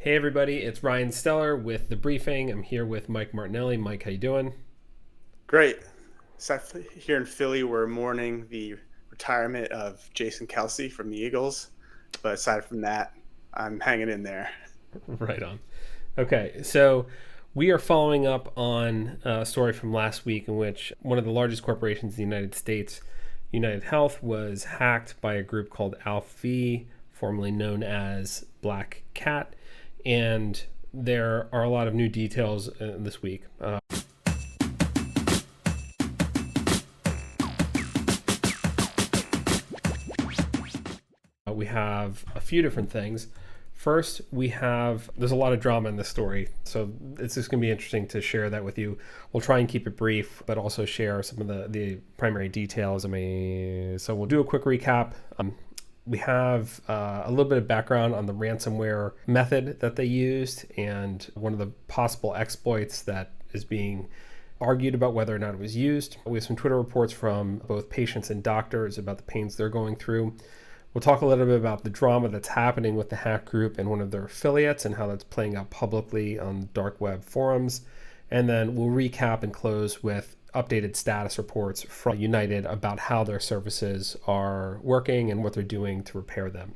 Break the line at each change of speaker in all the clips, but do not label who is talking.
Hey everybody, it's Ryan Steller with The Briefing. I'm here with Mike Martinelli. Mike, how you doing?
Great. So here in Philly, we're mourning the retirement of Jason Kelsey from the Eagles. But aside from that, I'm hanging in there.
Right on. Okay, so we are following up on a story from last week in which one of the largest corporations in the United States, UnitedHealth, was hacked by a group called ALPHV, formerly known as Black Cat. And there are a lot of new details this week. We have a few different things. First, there's a lot of drama in this story, so it's just going to be interesting to share that with you. We'll try and keep it brief, but also share some of the primary details. So we'll do a quick recap. We have a little bit of background on the ransomware method that they used and one of the possible exploits that is being argued about whether or not it was used. We have some Twitter reports from both patients and doctors about the pains they're going through. We'll talk a little bit about the drama that's happening with the hack group and one of their affiliates and how that's playing out publicly on dark web forums. And then we'll recap and close with updated status reports from United about how their services are working and what they're doing to repair them.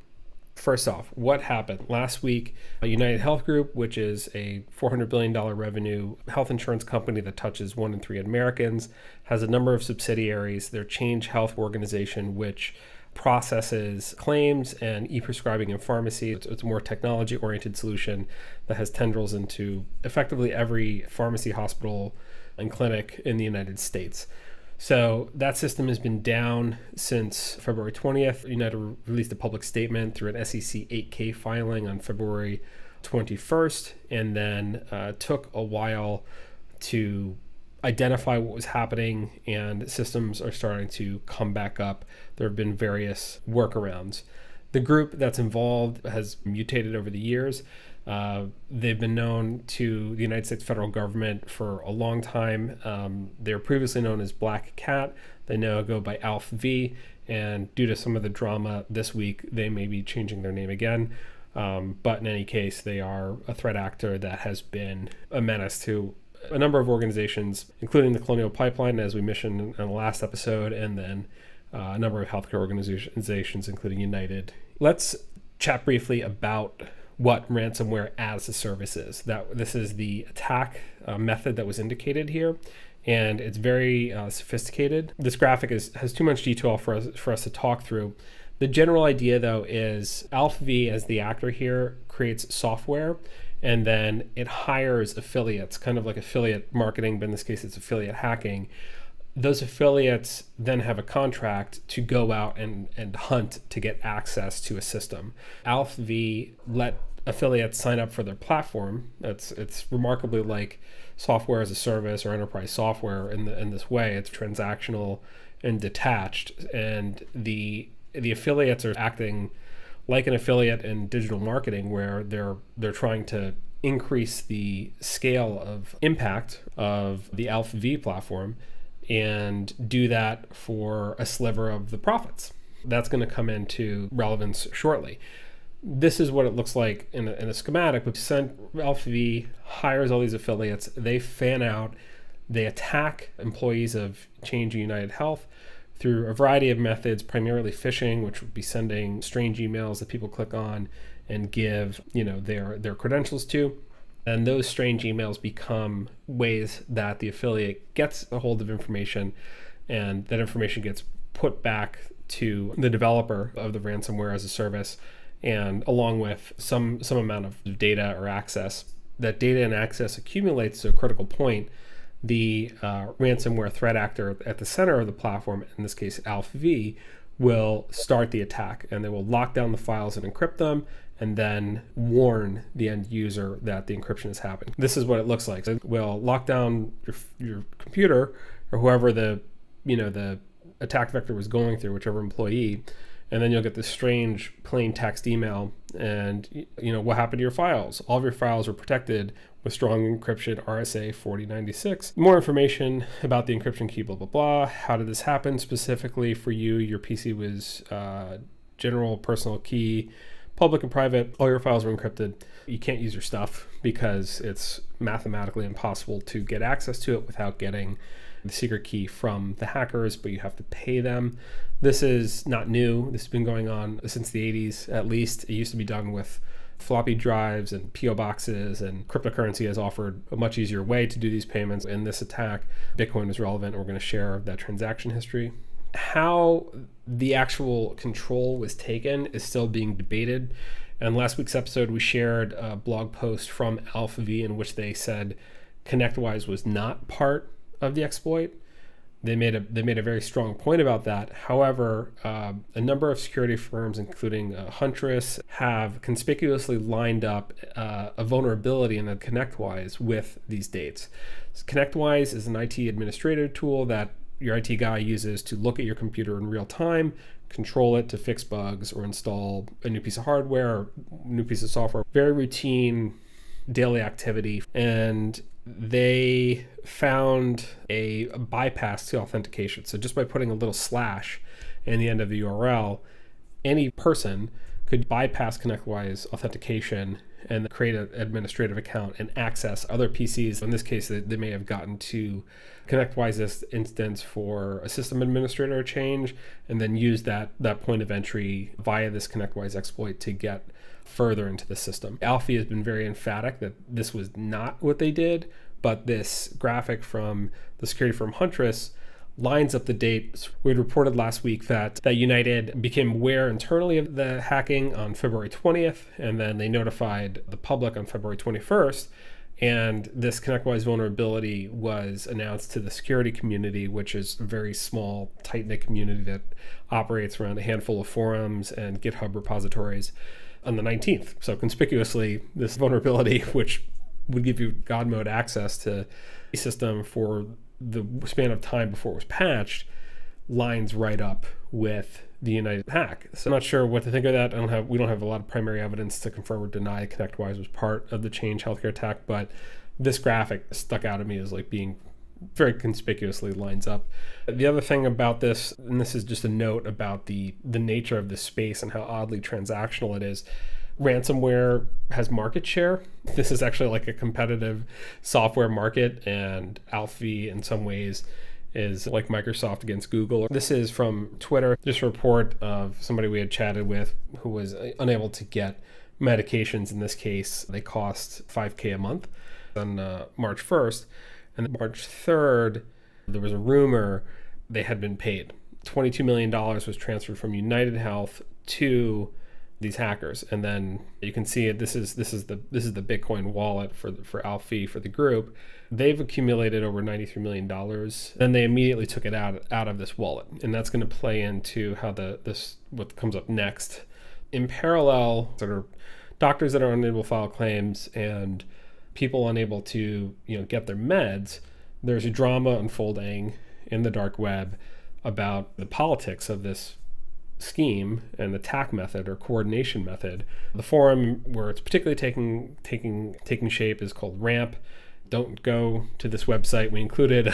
First off, what happened? Last week, UnitedHealth Group, which is a $400 billion revenue health insurance company that touches 1 in 3 Americans, has a number of subsidiaries. Their Change Health organization, which processes claims and e-prescribing in pharmacy. It's a more technology-oriented solution that has tendrils into effectively every pharmacy, hospital, and clinic in the United States. So that system has been down since February 20th. United released a public statement through an SEC 8K filing on February 21st, and then took a while to identify what was happening, and systems are starting to come back up. There have been various workarounds. The group that's involved has mutated over the years. They've been known to the United States federal government for a long time. They were previously known as Black Cat. They now go by ALPHV, and due to some of the drama this week, they may be changing their name again. But in any case, they are a threat actor that has been a menace to a number of organizations, including the Colonial Pipeline, as we mentioned in the last episode, and then a number of healthcare organizations, including United. Let's chat briefly about what ransomware as a service is. This is the attack method that was indicated here, and it's very sophisticated. This graphic has too much detail for us to talk through. The general idea, though, is ALPHV, as the actor here, creates software, and then it hires affiliates, kind of like affiliate marketing, but in this case it's affiliate hacking. Those affiliates then have a contract to go out and hunt to get access to a system. ALPHV let affiliates sign up for their platform. It's remarkably like software as a service or enterprise software in this way. It's transactional and detached, and the affiliates are acting like an affiliate in digital marketing, where they're trying to increase the scale of impact of the ALPHV platform and do that for a sliver of the profits. That's going to come into relevance shortly. This is what it looks like in a schematic. But ALPHV hires all these affiliates. They fan out. They attack employees of Change United Health through a variety of methods, primarily phishing, which would be sending strange emails that people click on and give their credentials to. And those strange emails become ways that the affiliate gets a hold of information, and that information gets put back to the developer of the ransomware as a service, and along with some amount of data or access. That data and access accumulates to a critical point. The ransomware threat actor at the center of the platform, in this case ALPHV, will start the attack, and they will lock down the files and encrypt them, and then warn the end user that the encryption is happening. This is what it looks like. It will lock down your computer, or whoever the attack vector was going through, whichever employee, and then you'll get this strange plain text email, and what happened to your files? All of your files are protected with strong encryption, RSA 4096. More information about the encryption key, blah, blah, blah. How did this happen specifically for you? Your PC was general personal key public and private, all your files are encrypted. You can't use your stuff because it's mathematically impossible to get access to it without getting the secret key from the hackers, but you have to pay them. This is not new. This has been going on since the 80s, at least. It used to be done with floppy drives and PO boxes, and cryptocurrency has offered a much easier way to do these payments. In this attack, Bitcoin is relevant. We're going to share that transaction history. How the actual control was taken is still being debated. And last week's episode, we shared a blog post from ALPHV in which they said ConnectWise was not part of the exploit. They made a very strong point about that. However, a number of security firms, including Huntress, have conspicuously lined up a vulnerability in the ConnectWise with these dates. So ConnectWise is an IT administrative tool that your IT guy uses to look at your computer in real time, control it to fix bugs or install a new piece of hardware or new piece of software. Very routine daily activity. And they found a bypass to authentication. So just by putting a little slash in the end of the URL, any person could bypass ConnectWise authentication and create an administrative account and access other PCs. In this case, they may have gotten to ConnectWise's instance for a system administrator change and then use that point of entry via this ConnectWise exploit to get further into the system. ALPHV has been very emphatic that this was not what they did, but this graphic from the security firm Huntress lines up the dates. We had reported last week that United became aware internally of the hacking on February 20th, and then they notified the public on February 21st. And this ConnectWise vulnerability was announced to the security community, which is a very small, tight-knit community that operates around a handful of forums and GitHub repositories, on the 19th. So conspicuously, this vulnerability, which would give you God mode access to a system for the span of time before it was patched, lines right up with the United hack. So I'm not sure what to think of that. We don't have a lot of primary evidence to confirm or deny ConnectWise was part of the Change Healthcare attack, but this graphic stuck out at me as like being very conspicuously lines up. The other thing about this, and this is just a note about the nature of this space and how oddly transactional it is, ransomware has market share. This is actually like a competitive software market, and ALPHV in some ways is like Microsoft against Google. This is from Twitter, just a report of somebody we had chatted with who was unable to get medications. In this case, they cost $5,000 a month on March 1st. And March 3rd, there was a rumor they had been paid. $22 million was transferred from UnitedHealth to these hackers. And then you can see it. This is the Bitcoin wallet for ALPHV, for the group. They've accumulated over $93 million. Then they immediately took it out of this wallet. And that's going to play into how what comes up next. In parallel, sort of doctors that are unable to file claims and people unable to get their meds, there's a drama unfolding in the dark web about the politics of this scheme and attack method or coordination method. The forum where it's particularly taking shape is called Ramp. Don't go to this website. We included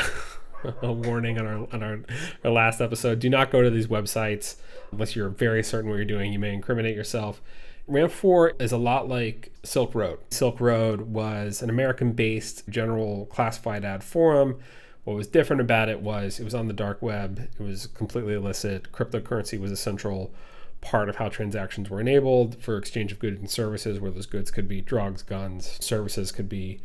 a warning on our last episode. Do not go to these websites unless you're very certain what you're doing. You may incriminate yourself. Ramp 4 is a lot like Silk Road. Silk Road was an American-based general classified ad forum. What was different about it was on the dark web. It was completely illicit. Cryptocurrency was a central part of how transactions were enabled for exchange of goods and services, where those goods could be drugs, guns, services could be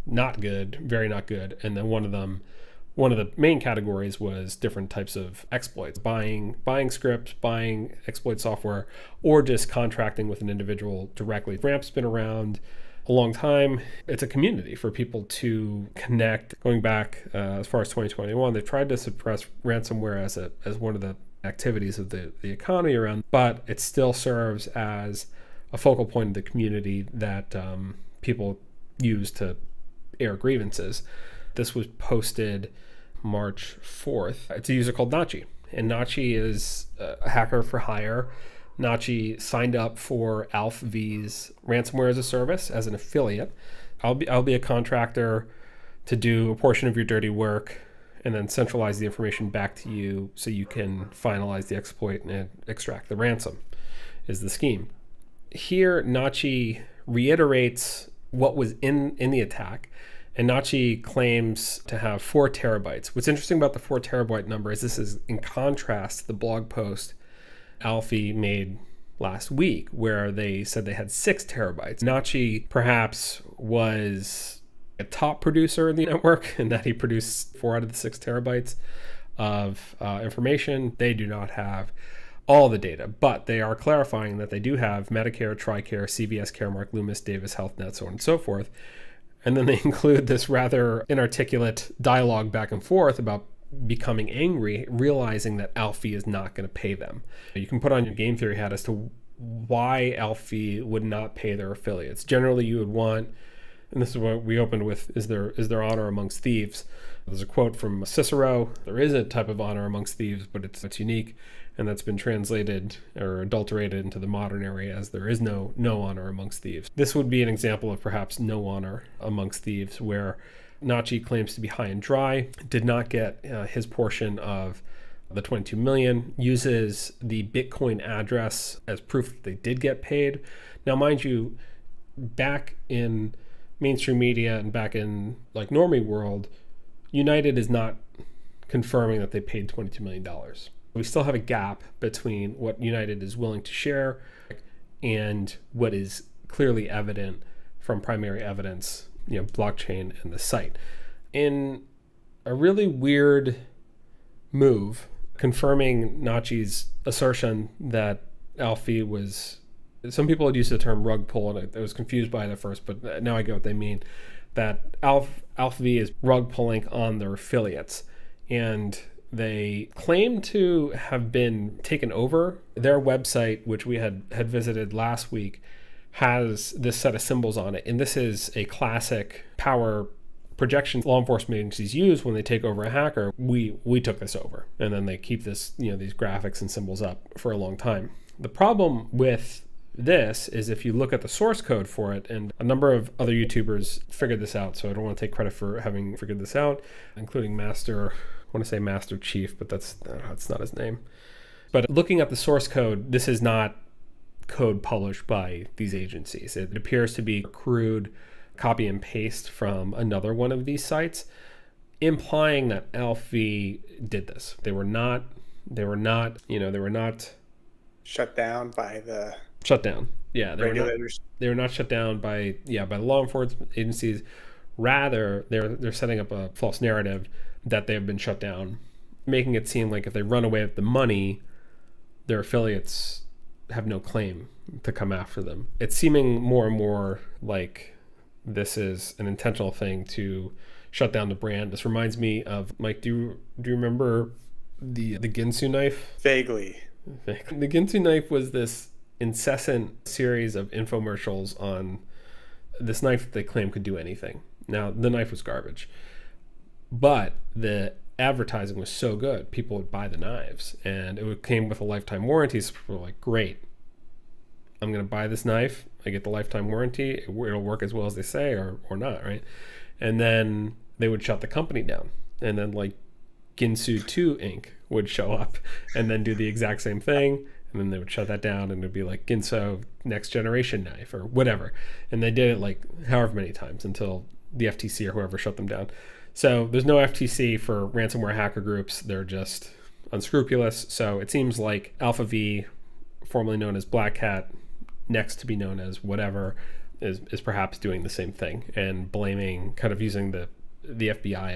not good, very not good. And then one of the main categories was different types of exploits, buying scripts, buying exploit software, or just contracting with an individual directly. Ramp's been around a long time. It's a community for people to connect. Going back as far as 2021, they've tried to suppress ransomware as one of the activities of the economy around, but it still serves as a focal point of the community that people use to air grievances. This was posted March 4th. It's a user called Notchy, and Notchy is a hacker for hire. Notchy signed up for ALPHV's ransomware as a service as an affiliate. I'll be a contractor to do a portion of your dirty work and then centralize the information back to you so you can finalize the exploit and extract the ransom, is the scheme. here Notchy reiterates what was in the attack, and Notchy claims to have 4 terabytes. What's interesting about the 4 terabyte number is this is in contrast to the blog post ALPHV made last week, where they said they had 6 terabytes. Notchy perhaps was a top producer in the network and that he produced 4 out of the 6 terabytes of information. They do not have all the data, but they are clarifying that they do have Medicare, TRICARE, CVS, Caremark, Loomis, Davis, HealthNet, so on and so forth. And then they include this rather inarticulate dialogue back and forth about becoming angry, realizing that ALPHV is not going to pay them. You can put on your game theory hat as to why ALPHV would not pay their affiliates. Generally, you would want, and this is what we opened with, is there honor amongst thieves? There's a quote from Cicero. There is a type of honor amongst thieves, but it's unique, and that's been translated or adulterated into the modern area as there is no honor amongst thieves. This would be an example of perhaps no honor amongst thieves, where Notchy claims to be high and dry, did not get his portion of the 22 million, uses the Bitcoin address as proof that they did get paid. Now, mind you, back in mainstream media and back in like normie world, United is not confirming that they paid $22 million. We still have a gap between what United is willing to share and what is clearly evident from primary evidence, blockchain and the site. In a really weird move, confirming Notchy's assertion that ALPHV was, some people had used the term rug pull, and I was confused by it at first, but now I get what they mean, that ALPHV is rug pulling on their affiliates. And they claim to have been taken over. Their website, which we had visited last week, has this set of symbols on it. And this is a classic power projection law enforcement agencies use when they take over a hacker. We took this over. And then they keep this, these graphics and symbols up for a long time. The problem with this is if you look at the source code for it, and a number of other YouTubers figured this out, so I don't want to take credit for having figured this out, including Master Chief, but that's not his name. But looking at the source code, this is not code published by these agencies. It appears to be crude copy and paste from another one of these sites, implying that ALPHV did this. They were not
shut down by the
regulators. They were not shut down by the law enforcement agencies. Rather, they're setting up a false narrative that they have been shut down, making it seem like if they run away with the money, their affiliates have no claim to come after them. It's seeming more and more like this is an intentional thing to shut down the brand. This reminds me of, Mike, do you remember the Ginsu knife?
Vaguely.
The Ginsu knife was this incessant series of infomercials on this knife that they claim could do anything. Now, the knife was garbage, but the advertising was so good, people would buy the knives, and it came with a lifetime warranty. So people were like, great, I'm going to buy this knife. I get the lifetime warranty. It'll work as well as they say, or not, right? And then they would shut the company down. And then like Ginsu 2 Inc. would show up and then do the exact same thing. And then they would shut that down, and it'd be like Ginsu next generation knife or whatever. And they did it like however many times until the FTC or whoever shut them down. So there's no FTC for ransomware hacker groups. They're just unscrupulous. So it seems like ALPHV, formerly known as Black Hat, next to be known as whatever, is perhaps doing the same thing and blaming, kind of using the FBI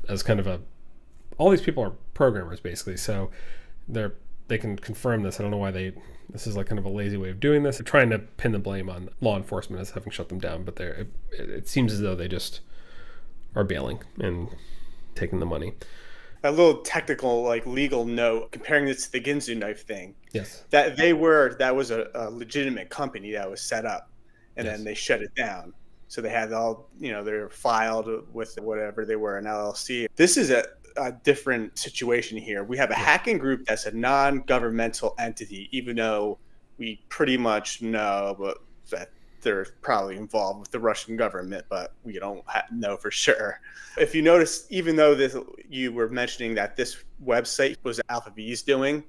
as kind of a, all these people are programmers basically. So they can confirm this. I don't know why this is like kind of a lazy way of doing this. They're trying to pin the blame on law enforcement as having shut them down, but it seems as though they just are bailing and taking the money.
A little technical, like legal note, comparing this to the Ginsu knife thing.
Yes.
That was a legitimate company that was set up, and then they shut it down. So they had all, they were filed with whatever they were, an LLC. This is a different situation here. We have a hacking group that's a non-governmental entity, even though we pretty much know that they're probably involved with the Russian government, but we don't know for sure. If you notice, even though you were mentioning that this website was ALPHV's doing,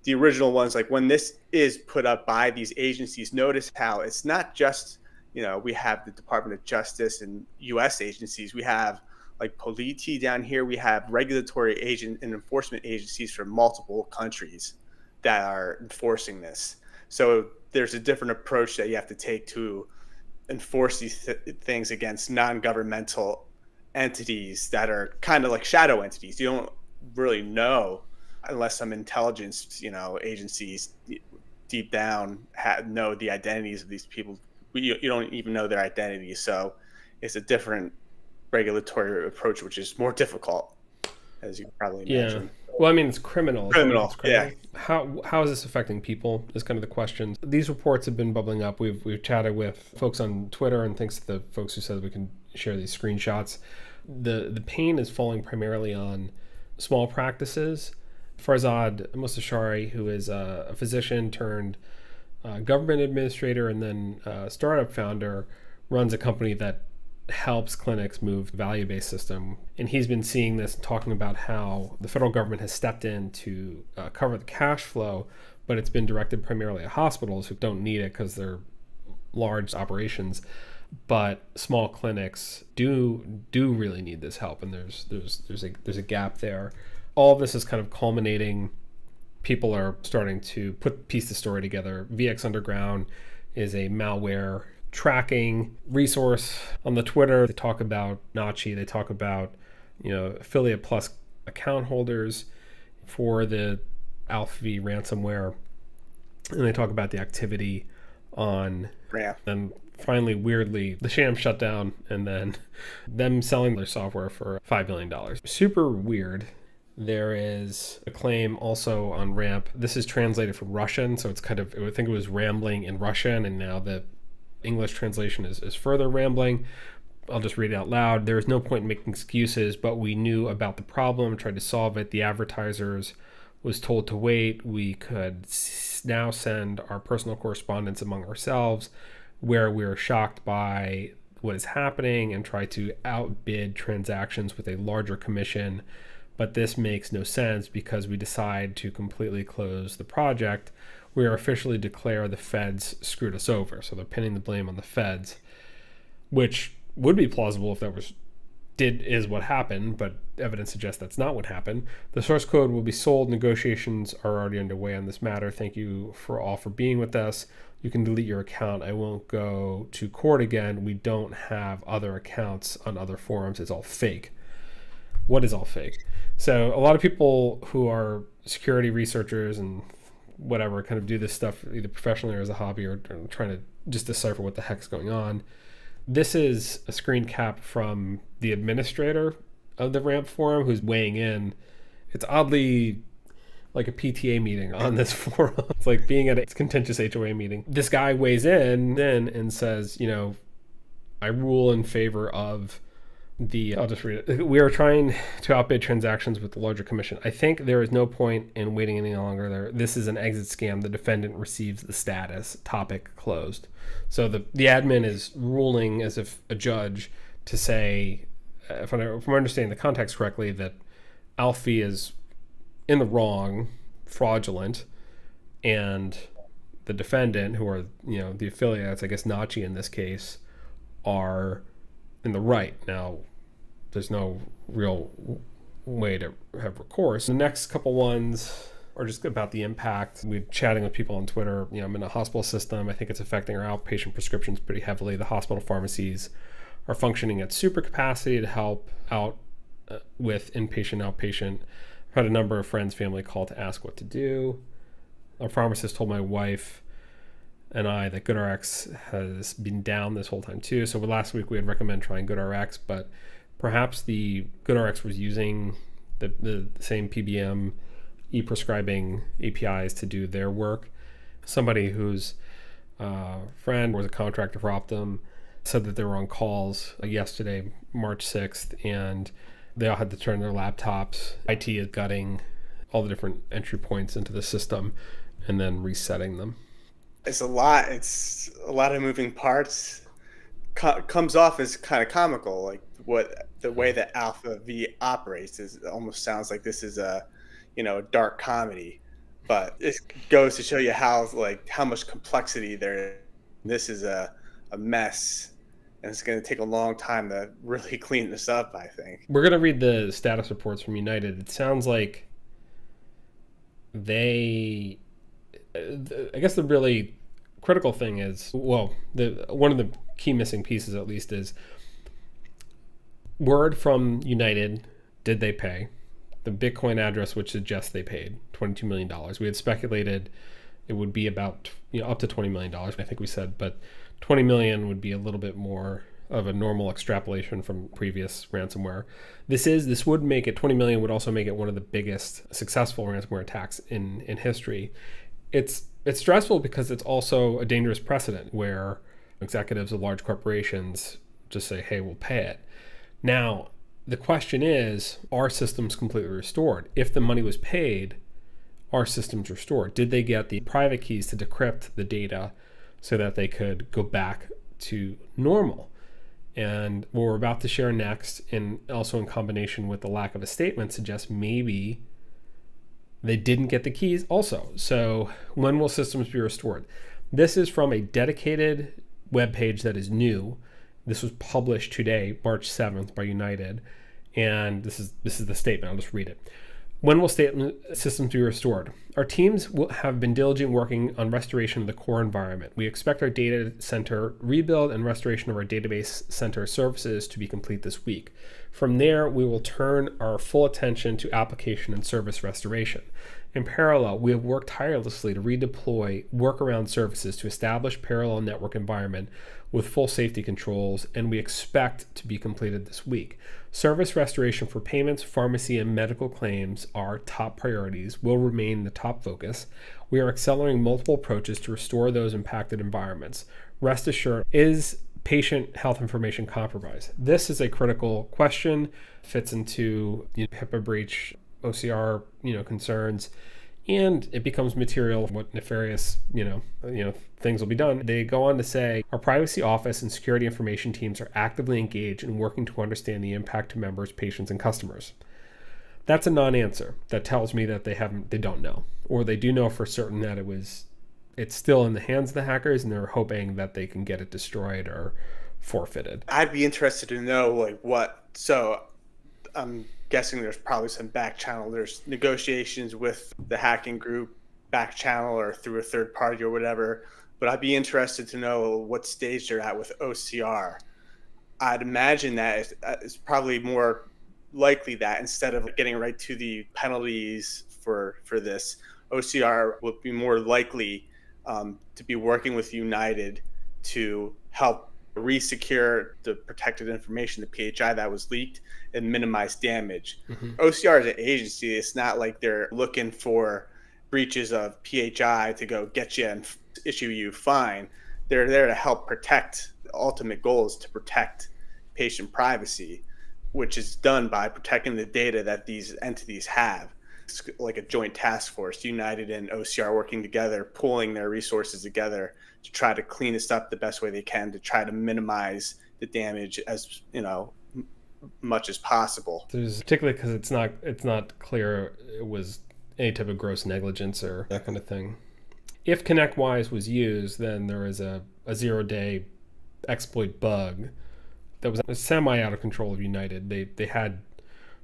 the original ones, like when this is put up by these agencies, notice how it's not just, we have the Department of Justice and US agencies. We have like Politi down here. We have regulatory agent and enforcement agencies from multiple countries that are enforcing this. So there's a different approach that you have to take to enforce these things against non-governmental entities that are kind of like shadow entities. You don't really know unless some intelligence, agencies deep down know the identities of these people. You don't even know their identities. So it's a different regulatory approach, which is more difficult, as you probably imagine.
Well, I mean, it's criminal.
Criminal. Yeah.
How is this affecting people is kind of the question. These reports have been bubbling up. We've chatted with folks on Twitter, and thanks to the folks who said we can share these screenshots. The pain is falling primarily on small practices. Farzad Mustashari, who is a physician turned government administrator and then startup founder, runs a company that helps clinics move value-based system. And he's been seeing this and talking about how the federal government has stepped in to cover the cash flow, but it's been directed primarily at hospitals who don't need it because they're large operations. But small clinics do really need this help, and there's a gap there. All of this is kind of culminating. People are starting to piece the story together. VX Underground is a malware tracking resource on the Twitter. They talk about Notchy. They talk about affiliate plus account holders for the ALPHV ransomware, and they talk about the activity on and finally, weirdly, the sham shut down, and then them selling their software for $5 million. Super weird. There is a claim also on RAMP. This is translated from Russian, so it's kind of, I think it was rambling in Russian, and now the English translation is further rambling. I'll just read it out loud. There is no point in making excuses, but we knew about the problem, tried to solve it. The advertisers was told to wait. We could now send our personal correspondence among ourselves, where we are shocked by what is happening and try to outbid transactions with a larger commission. But this makes no sense because we decide to completely close the project. We are officially declare the feds screwed us over. So they're pinning the blame on the feds, which would be plausible if that is what happened, but evidence suggests that's not what happened. The source code will be sold. Negotiations are already underway on this matter. Thank you for being with us. You can delete your account. I won't go to court again. We don't have other accounts on other forums. It's all fake. What is all fake? So a lot of people who are security researchers and whatever kind of do this stuff either professionally or as a hobby or trying to just decipher what the heck's going on. This is a screen cap from the administrator of the RAMP forum who's weighing in. It's oddly like a PTA meeting on this forum. It's like being at a contentious HOA meeting. This guy weighs in and says, I rule in favor of I'll just read it. We are trying to outbid transactions with the larger commission. I think there is no point in waiting any longer. This is an exit scam. The defendant receives the status. Topic closed. So the admin is ruling as if a judge to say, if I'm understanding the context correctly, that ALPHV is in the wrong, fraudulent, and the defendant, who are the affiliates, I guess Notchy in this case, are in the right. Now, there's no real way to have recourse. The next couple ones are just about the impact. We're chatting with people on Twitter. I'm in a hospital system. I think it's affecting our outpatient prescriptions pretty heavily. The hospital pharmacies are functioning at super capacity to help out with inpatient, outpatient. I've had a number of friends, family call to ask what to do. Our pharmacist told my wife and I that GoodRx has been down this whole time too. So last week we had recommended trying GoodRx, but perhaps the GoodRx was using the same PBM e-prescribing APIs to do their work. Somebody whose friend was a contractor for Optum said that they were on calls yesterday, March 6th, and they all had to turn their laptops. IT is gutting all the different entry points into the system and then resetting them.
It's a lot of moving parts. Comes off as kind of comical, like the way that ALPHV operates almost sounds like this is a dark comedy, But it goes to show you how much complexity there is. This is a mess, and it's going to take a long time to really clean this up, I think.
We're going to read the status reports from United. It sounds like I guess the really critical thing is, one of the key missing pieces at least is word from United, did they pay? The Bitcoin address, which suggests they paid $22 million. We had speculated it would be about up to $20 million, I think we said, but 20 million would be a little bit more of a normal extrapolation from previous ransomware. This would make it, 20 million would also make it one of the biggest successful ransomware attacks in history. It's stressful because it's also a dangerous precedent where executives of large corporations just say, hey, we'll pay it. Now, the question is, are systems completely restored? If the money was paid, are systems restored? Did they get the private keys to decrypt the data so that they could go back to normal? And what we're about to share next, and also in combination with the lack of a statement, suggests maybe they didn't get the keys also. So when will systems be restored? This is from a dedicated webpage that is new. This was published today, March 7th, by United. And this is the statement. I'll just read it. When will systems be restored? Our teams have been diligent working on restoration of the core environment. We expect our data center rebuild and restoration of our database center services to be complete this week. From there, we will turn our full attention to application and service restoration. In parallel, we have worked tirelessly to redeploy workaround services to establish parallel network environment with full safety controls, and we expect to be completed this week. Service restoration for payments, pharmacy, and medical claims are top priorities, will remain the top focus. We are accelerating multiple approaches to restore those impacted environments. Rest assured, is patient health information compromised? This is a critical question, fits into HIPAA breach, OCR, concerns, and it becomes material of what nefarious, things will be done. They go on to say, our privacy office and security information teams are actively engaged in working to understand the impact to members, patients, and customers. That's a non-answer. That tells me that they don't know, or they do know for certain that it's still in the hands of the hackers, and they're hoping that they can get it destroyed or forfeited.
I'd be interested to know so I'm guessing there's probably some back channel. There's negotiations with the hacking group back channel or through a third party or whatever. But I'd be interested to know what stage they're at with OCR. I'd imagine that it's probably more likely that instead of getting right to the penalties for this, OCR would be more likely to be working with United to help resecure the protected information, the PHI that was leaked, and minimize damage. Mm-hmm. OCR is an agency. It's not like they're looking for breaches of PHI to go get you and issue you fine. They're there to help protect. The ultimate goal is to protect patient privacy, which is done by protecting the data that these entities have. It's like a joint task force, United and OCR working together, pooling their resources together to try to clean this up the best way they can, to try to minimize the damage as much as possible.
Particularly because it's not clear it was any type of gross negligence or that kind of thing. If ConnectWise was used, then there is a 0-day exploit bug that was semi out of control of United. They had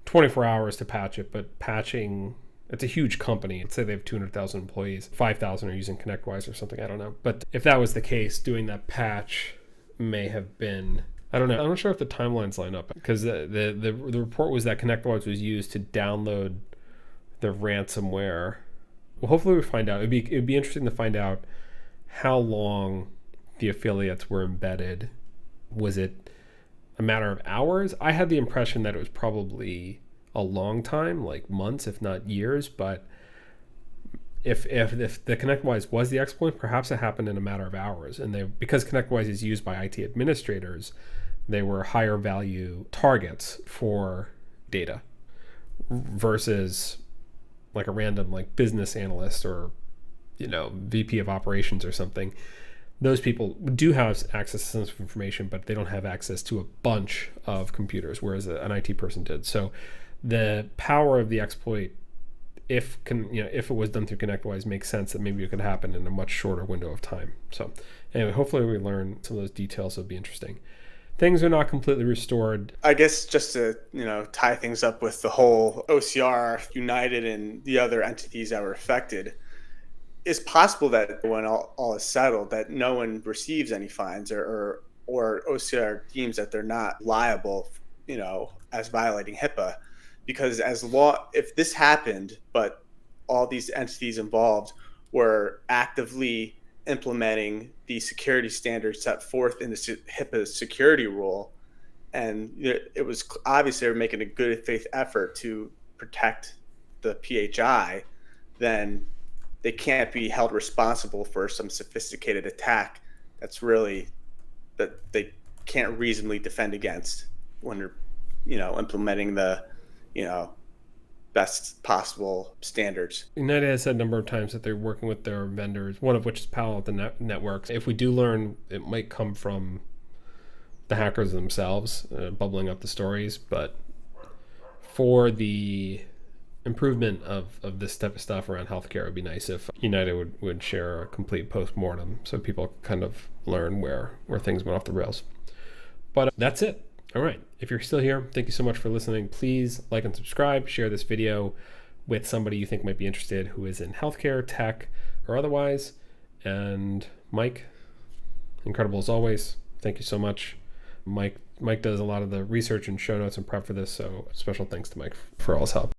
24 hours to patch it, but patching, it's a huge company. Let's say they have 200,000 employees, 5,000 are using ConnectWise or something, I don't know. But if that was the case, doing that patch may have been, I don't know. I'm not sure if the timelines line up, because the report was that ConnectWise was used to download the ransomware. Well, hopefully we find out. It'd be interesting to find out how long the affiliates were embedded. Was it a matter of hours? I had the impression that it was probably a long time, like months, if not years. But if the ConnectWise was the exploit, perhaps it happened in a matter of hours. And because ConnectWise is used by IT administrators, they were higher value targets for data versus like a random business analyst or VP of operations or something. Those people do have access to sensitive information, but they don't have access to a bunch of computers, whereas an IT person did. So the power of the exploit if it was done through ConnectWise, makes sense that maybe it could happen in a much shorter window of time. So anyway, hopefully we learn some of those details. It'll be interesting. Things are not completely restored.
I guess just to, tie things up with the whole OCR, United and the other entities that were affected, it's possible that when all is settled, that no one receives any fines or OCR deems that they're not liable, as violating HIPAA. Because if this happened, but all these entities involved were actively implementing the security standards set forth in the HIPAA security rule, and it was obvious they were making a good faith effort to protect the PHI, then they can't be held responsible for some sophisticated attack that they can't reasonably defend against when they're, implementing the, best possible standards.
United has said a number of times that they're working with their vendors, one of which is Palo Alto Networks. If we do learn, it might come from the hackers themselves, bubbling up the stories. But for the improvement of this type of stuff around healthcare, it would be nice if United would share a complete post-mortem so people kind of learn where things went off the rails. But that's it. All right. If you're still here, thank you so much for listening. Please like and subscribe. Share this video with somebody you think might be interested who is in healthcare, tech, or otherwise. And Mike, incredible as always. Thank you so much. Mike does a lot of the research and show notes and prep for this, so special thanks to Mike for all his help.